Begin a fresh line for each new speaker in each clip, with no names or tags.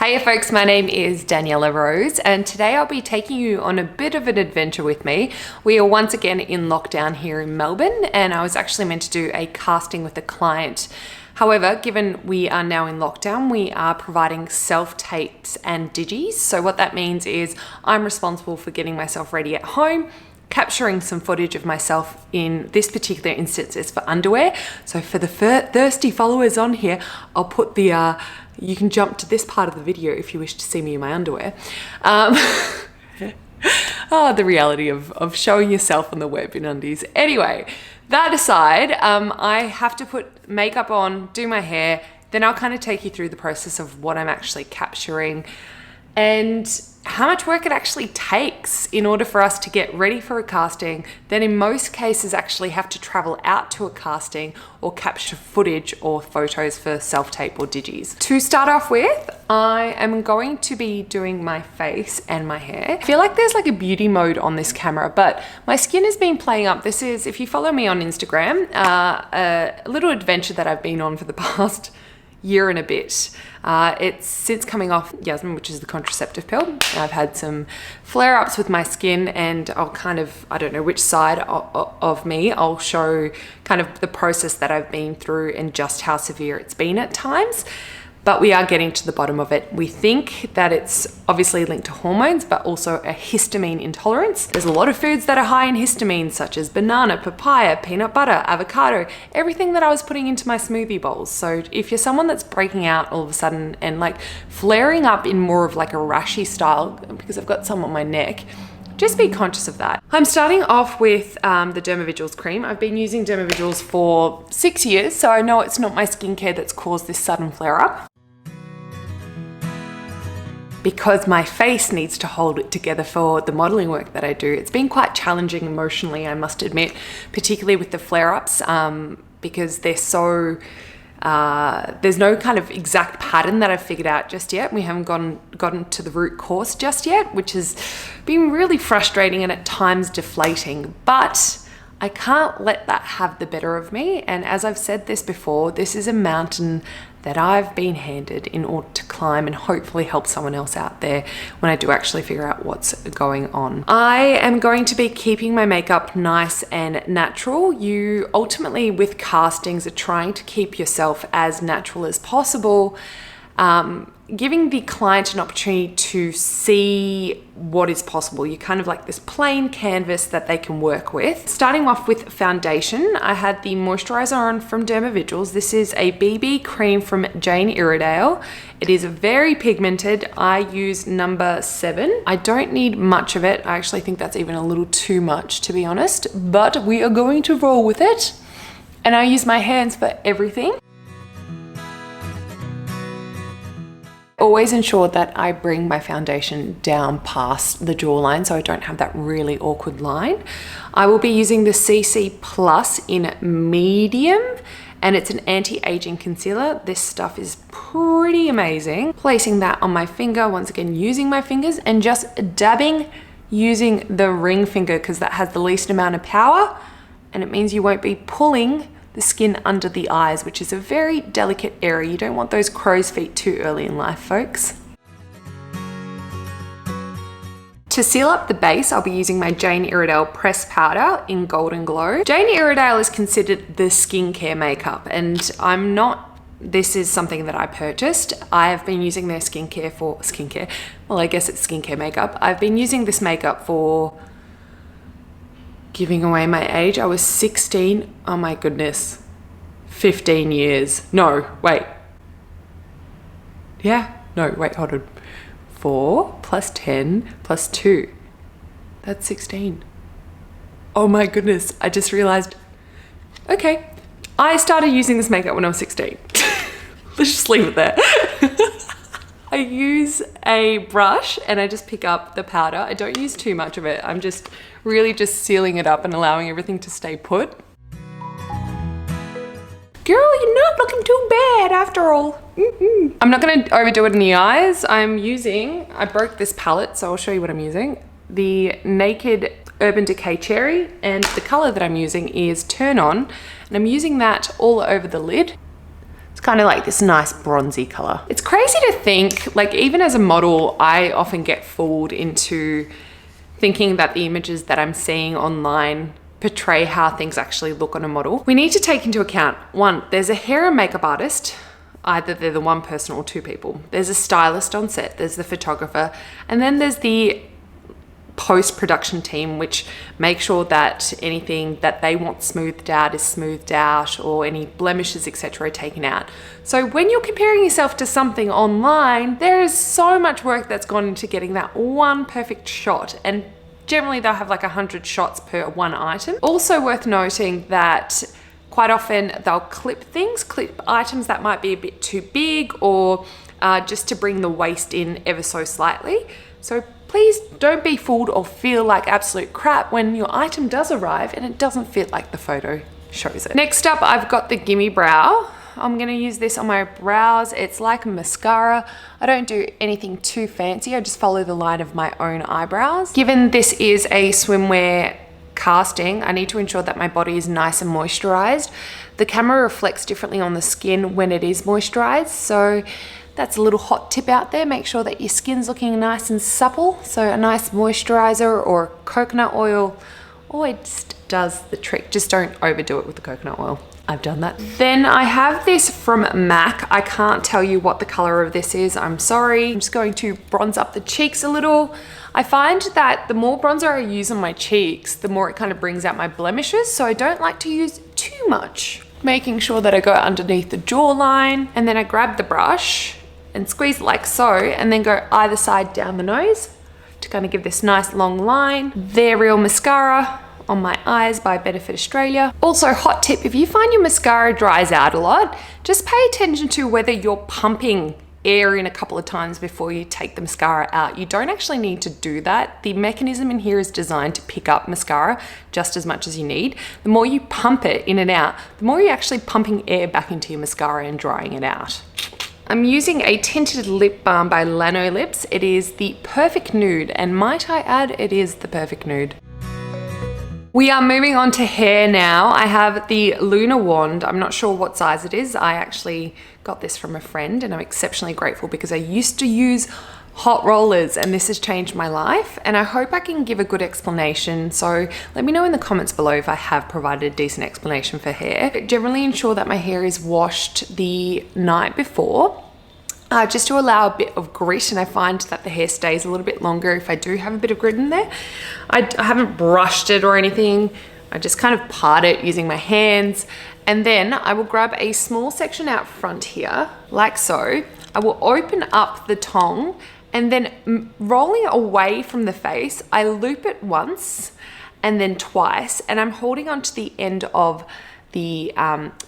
Hiya folks, my name is Daniela Rose and today I'll be taking you on a bit of an adventure with me. We are once again in lockdown here in Melbourne and I was actually meant to do a casting with a client. However, given we are now in lockdown, we are providing self-tapes and digis. So what that means is I'm responsible for getting myself ready at home, capturing some footage of myself. In this particular instance is for underwear. So for the thirsty followers on here, I'll put the, you can jump to this part of the video if you wish to see me in my underwear. The reality of showing yourself on the web in undies. Anyway, that aside, I have to put makeup on, do my hair, then I'll kind of take you through the process of what I'm actually capturing and how much work it actually takes in order for us to get ready for a casting, then in most cases actually have to travel out to a casting or capture footage or photos for self-tape or digis. To start off with, I am going to be doing my face and my hair. I feel like there's like a beauty mode on this camera, but my skin has been playing up. This is, if you follow me on Instagram, a little adventure that I've been on for the past year and a bit. It's since coming off Yasmin, which is the contraceptive pill. I've had some flare-ups with my skin and I'll kind of, I don't know which side of me, I'll show kind of the process that I've been through and just how severe it's been at times. But we are getting to the bottom of it. We think that it's obviously linked to hormones, but also a histamine intolerance. There's a lot of foods that are high in histamine, such as banana, papaya, peanut butter, avocado, everything that I was putting into my smoothie bowls. So if you're someone that's breaking out all of a sudden and like flaring up in more of like a rashy style, because I've got some on my neck, just be conscious of that. I'm starting off with the Dermavigils cream. I've been using Dermavigils for 6 years, so I know it's not my skincare that's caused this sudden flare up. Because my face needs to hold it together for the modeling work that I do. It's been quite challenging emotionally, I must admit, particularly with the flare-ups, because they're so, there's no kind of exact pattern that I've figured out just yet. We haven't gotten to the root cause just yet, which has been really frustrating and at times deflating, but I can't let that have the better of me. And as I've said this before, this is a mountain that I've been handed in order to climb and hopefully help someone else out there when I do actually figure out what's going on. I am going to be keeping my makeup nice and natural. You ultimately with castings are trying to keep yourself as natural as possible, giving the client an opportunity to see what is possible. You're kind of like this plain canvas that they can work with. Starting off with foundation, I had the moisturizer on from Dermavigils. This is a BB cream from Jane Iredale. It is very pigmented. I use number 7. I don't need much of it. I actually think that's even a little too much, to be honest, but we are going to roll with it. And I use my hands for everything. Always ensure that I bring my foundation down past the jawline so I don't have that really awkward line. I will be using the CC Plus in medium and it's an anti-aging concealer. This stuff is pretty amazing. Placing that on my finger, once again using my fingers and just dabbing using the ring finger because that has the least amount of power and it means you won't be pulling the skin under the eyes, which is a very delicate area. You don't want those crow's feet too early in life, folks. To seal up the base, I'll be using my Jane Iredale pressed powder in Golden Glow. Jane Iredale is considered the skincare makeup, and I'm not, this is something that I purchased. I have been using their skincare, well, I guess it's skincare makeup. I've been using this makeup for, giving away my age, I was 16, oh my goodness, 15 years. No, wait. Yeah, no, wait, hold on. 4 plus 10 plus 2, that's 16. Oh my goodness, I just realized, okay, I started using this makeup when I was 16. Let's just leave it there. I use a brush and I just pick up the powder. I don't use too much of it. I'm just really just sealing it up and allowing everything to stay put. Girl, you're not looking too bad after all. I'm not gonna overdo it in the eyes. I broke this palette, so I'll show you what I'm using. The Naked Urban Decay Cherry, and the color that I'm using is Turn On, and I'm using that all over the lid. kind of like this nice bronzy color. It's crazy to think, like even as a model, I often get fooled into thinking that the images that I'm seeing online portray how things actually look on a model. We need to take into account, one, there's a hair and makeup artist, either they're the one person or two people. There's a stylist on set, there's the photographer, and then there's the post-production team, which make sure that anything that they want smoothed out is smoothed out, or any blemishes, etc., are taken out. So when you're comparing yourself to something online, there is so much work that's gone into getting that one perfect shot, and generally they'll have like 100 shots per one item. Also worth noting that quite often they'll clip items that might be a bit too big, or just to bring the waist in ever so slightly. So please don't be fooled or feel like absolute crap when your item does arrive and it doesn't fit like the photo shows it. Next up, I've got the Gimme Brow. I'm gonna use this on my brows. It's like a mascara. I don't do anything too fancy. I just follow the line of my own eyebrows. Given this is a swimwear casting, I need to ensure that my body is nice and moisturized. The camera reflects differently on the skin when it is moisturized, so that's a little hot tip out there. Make sure that your skin's looking nice and supple. So a nice moisturizer or coconut oil always does the trick. Just don't overdo it with the coconut oil. I've done that. Then I have this from MAC. I can't tell you what the color of this is. I'm sorry. I'm just going to bronze up the cheeks a little. I find that the more bronzer I use on my cheeks, the more it kind of brings out my blemishes. So I don't like to use too much. Making sure that I go underneath the jawline, and then I grab the brush and squeeze it like so, and then go either side down the nose to kind of give this nice long line. They're Real Mascara on my eyes by Benefit Australia. Also, hot tip, if you find your mascara dries out a lot, just pay attention to whether you're pumping air in a couple of times before you take the mascara out. You don't actually need to do that. The mechanism in here is designed to pick up mascara just as much as you need. The more you pump it in and out, the more you're actually pumping air back into your mascara and drying it out. I'm using a tinted lip balm by Lano Lips. It is the Perfect Nude, and might I add, it is the perfect nude. We are moving on to hair now. I have the Luna wand. I'm not sure what size it is. I actually got this from a friend, and I'm exceptionally grateful because I used to use hot rollers and this has changed my life, and I hope I can give a good explanation. So let me know in the comments below if I have provided a decent explanation for hair. But generally ensure that my hair is washed the night before, just to allow a bit of grit, and I find that the hair stays a little bit longer if I do have a bit of grit in there. I haven't brushed it or anything. I just kind of part it using my hands, and then I will grab a small section out front here, like so. I will open up the tongue, and then rolling away from the face, I loop it once and then twice, and I'm holding onto the end of the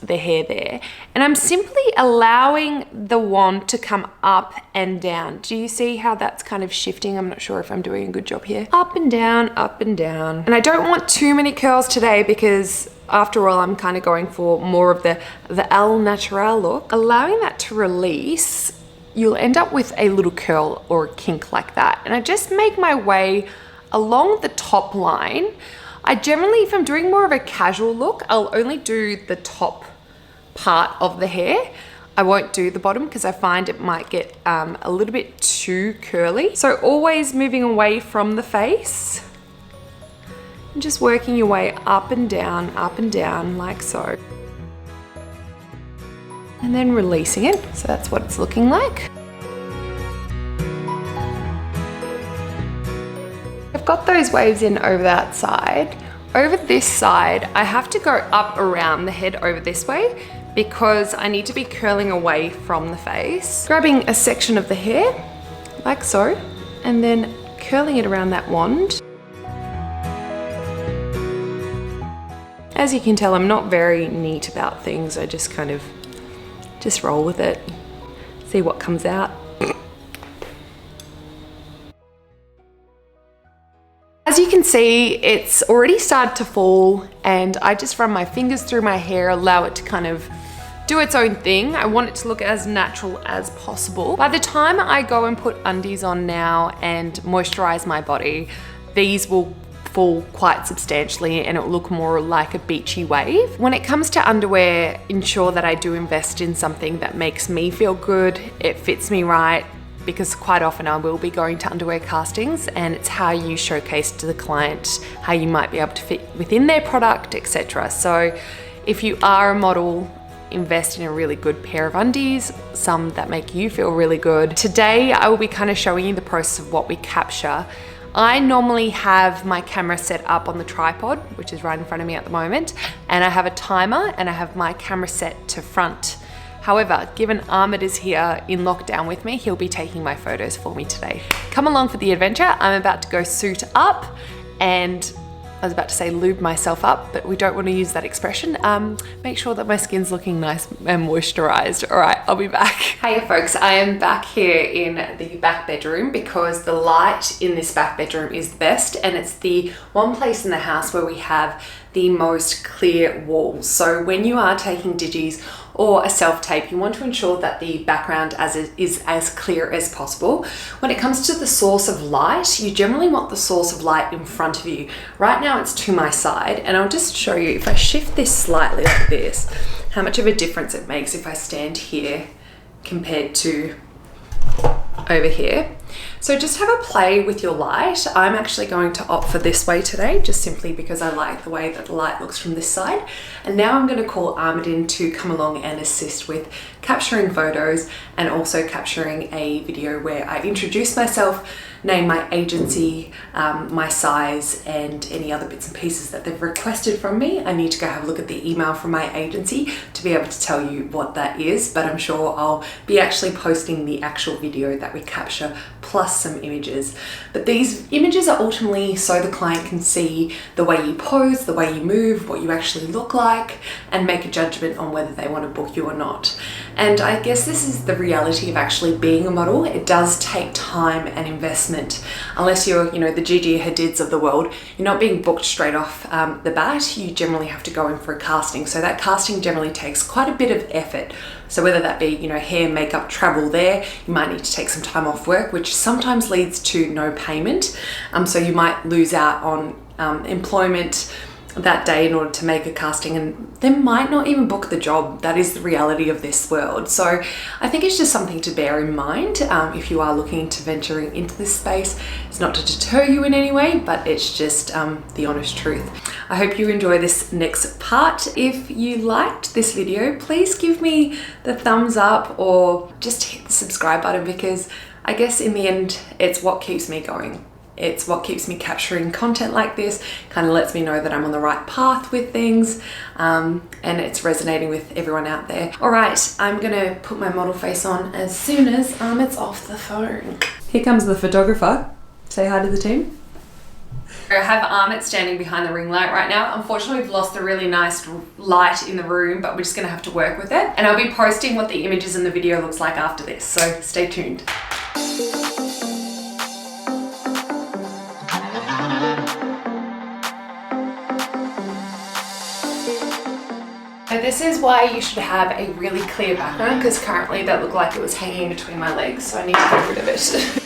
hair there, and I'm simply allowing the wand to come up and down. Do you see how that's kind of shifting? I'm not sure if I'm doing a good job here. Up and down, up and down. And I don't want too many curls today because after all, I'm kind of going for more of the al natural look. Allowing that to release, you'll end up with a little curl or a kink like that. And I just make my way along the top line. I generally, if I'm doing more of a casual look, I'll only do the top part of the hair. I won't do the bottom because I find it might get a little bit too curly. So always moving away from the face and just working your way up and down like so. And then releasing it. So that's what it's looking like. I've got those waves in over that side. Over this side, I have to go up around the head over this way because I need to be curling away from the face. Grabbing a section of the hair, like so, and then curling it around that wand. As you can tell, I'm not very neat about things. I just kind of roll with it, see what comes out. As you can see, it's already started to fall, and I just run my fingers through my hair, allow it to kind of do its own thing. I want it to look as natural as possible. By the time I go and put undies on now and moisturize my body, these will fall quite substantially and it will look more like a beachy wave. When it comes to underwear, ensure that I do invest in something that makes me feel good, it fits me right, because quite often I will be going to underwear castings and it's how you showcase to the client how you might be able to fit within their product, etc. So if you are a model, invest in a really good pair of undies, some that make you feel really good. Today I will be kind of showing you the process of what we capture. I normally have my camera set up on the tripod, which is right in front of me at the moment, and I have a timer and I have my camera set to front. However, given Ahmed is here in lockdown with me, he'll be taking my photos for me today. Come along for the adventure. I'm about to go suit up and I was about to say lube myself up, but we don't want to use that expression. Make sure that my skin's looking nice and moisturized. All right, I'll be back. Hey folks, I am back here in the back bedroom because the light in this back bedroom is the best, and it's the one place in the house where we have the most clear walls. So when you are taking digis or a self-tape, you want to ensure that the background is as clear as possible. When it comes to the source of light, you generally want the source of light in front of you. Right now it's to my side, and I'll just show you, if I shift this slightly like this, how much of a difference it makes if I stand here compared to over here. So just have a play with your light. I'm actually going to opt for this way today, just simply because I like the way that the light looks from this side. And now I'm going to call Ahmed in to come along and assist with capturing photos and also capturing a video where I introduce myself, name my agency, my size, and any other bits and pieces that they've requested from me. I need to go have a look at the email from my agency to be able to tell you what that is, but I'm sure I'll be actually posting the actual video that we capture plus some images. But these images are ultimately so the client can see the way you pose, the way you move, what you actually look like, and make a judgment on whether they want to book you or not. And I guess this is the reality of actually being a model. It does take time and investment. Unless you're, the Gigi Hadids of the world, you're not being booked straight off the bat. You generally have to go in for a casting. So that casting generally takes quite a bit of effort. So whether that be, hair, makeup, travel there, you might need to take some time off work, which sometimes leads to no payment. So you might lose out on employment that day in order to make a casting, and they might not even book the job. That is the reality of this world. So I think it's just something to bear in mind if you are looking to venturing into this space. It's not to deter you in any way, but it's just the honest truth. I hope you enjoy this next part. If you liked this video, please give me the thumbs up or just hit the subscribe button, because I guess in the end, it's what keeps me going. It's what keeps me capturing content like this, kind of lets me know that I'm on the right path with things, and it's resonating with everyone out there. All right, I'm gonna put my model face on as soon as it's off the phone. Here comes the photographer. Say hi to the team. I have Ahmed standing behind the ring light right now. Unfortunately, we've lost the really nice light in the room, but we're just gonna have to work with it. And I'll be posting what the images in the video looks like after this, so stay tuned. So this is why you should have a really clear background, because currently that looked like it was hanging between my legs, so I need to get rid of it.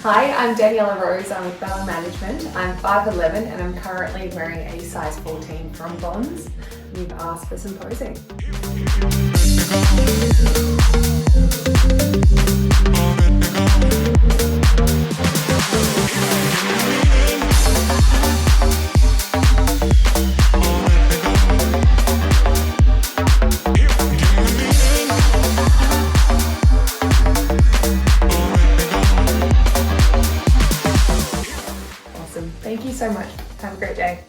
Hi, I'm Daniela Rose. I'm with Bella Management. I'm 5'11" and I'm currently wearing a size 14 from Bonds. You've asked for some posing. Awesome. Thank you so much. Have a great day.